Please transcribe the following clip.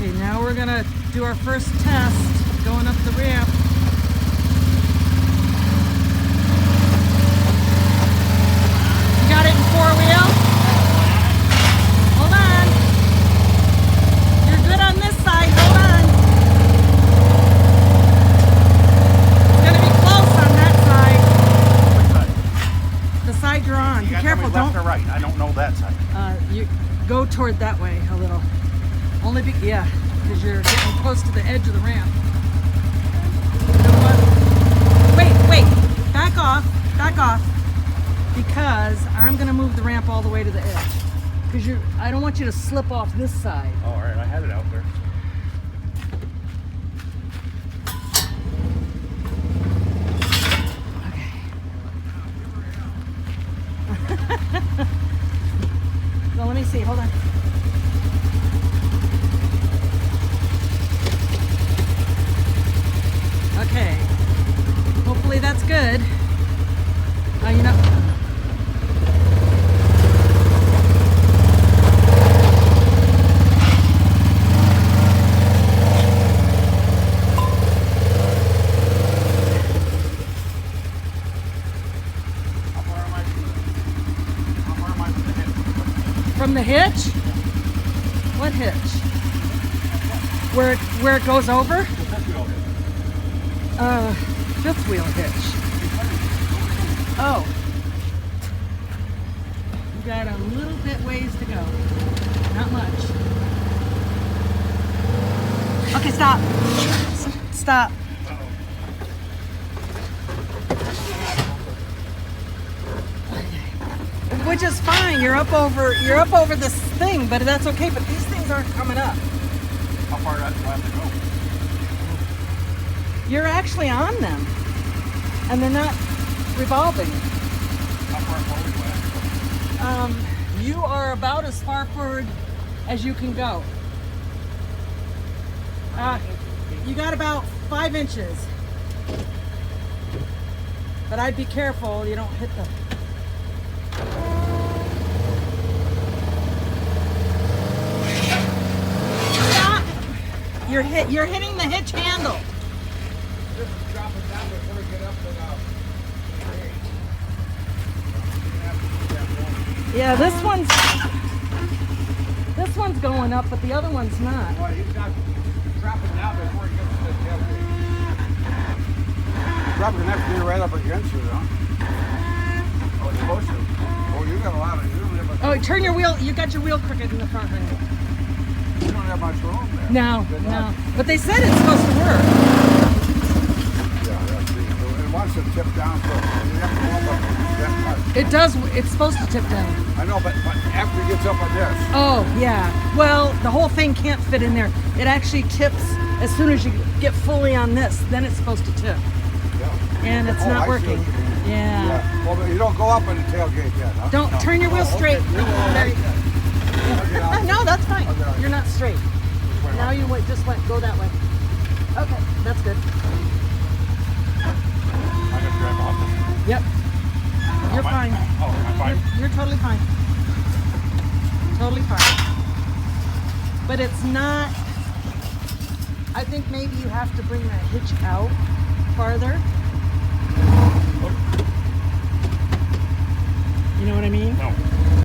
Okay, now we're gonna do our first test going up the ramp. You got it in four-wheel? Hold on. You're good on this side. Hold on. It's gonna be close on that side. Which side? The side you're on. Be careful. Left or right? I don't know that side. You go toward that way a little. Only because you're getting close to the edge of the ramp. You know what? Wait, back off, because I'm gonna move the ramp all the way to the edge. Because I don't want you to slip off this side. Oh, all right, I had it out there. Okay. So let me see, hold on. Okay, hopefully that's good. You know. From the hitch? What hitch? Where it goes over? Fifth wheel hitch. Oh. You got a little bit ways to go. Not much. Okay, stop. Stop. Which is fine. You're up over this thing, but that's okay. But these things aren't coming up. How far do I have to go? You're actually on them, and they're not revolving. How far forward do I have to go? You are about as far forward as you can go. You got about 5 inches, but I'd be careful you don't hit the. Stop! You're hitting the hitch handle. Just drop it down before we get up to the. Yeah, this one's going up, but the other one's not. Well, he's got drop it down before he gets to the tailgate. Probably gonna have to be right up against it, huh? Oh, it's supposed to. Oh, you got a lot of. Oh, turn your wheel. You got your wheel crooked in the front, honey. You don't have much room there. No. But they said it's supposed to work. Yeah, that's it. It wants to tip down, so you have to warm up that part. It does. It's supposed to tip down. I know, but after it gets up on this. Oh, yeah. Well, the whole thing can't fit in there. It actually tips as soon as you get fully on this. Then it's supposed to tip. Yeah. And it's not working. Yeah. Well, but you don't go up on the tailgate yet, huh? Don't turn your wheel straight. Okay. No, that's fine. Okay. You're not straight. Now you just go that way. Okay, that's good. I gotta drive off this. Yep. You're fine. Oh, am I fine? You're totally fine. Totally fine. But it's not. I think maybe you have to bring that hitch out farther. You know what I mean? No.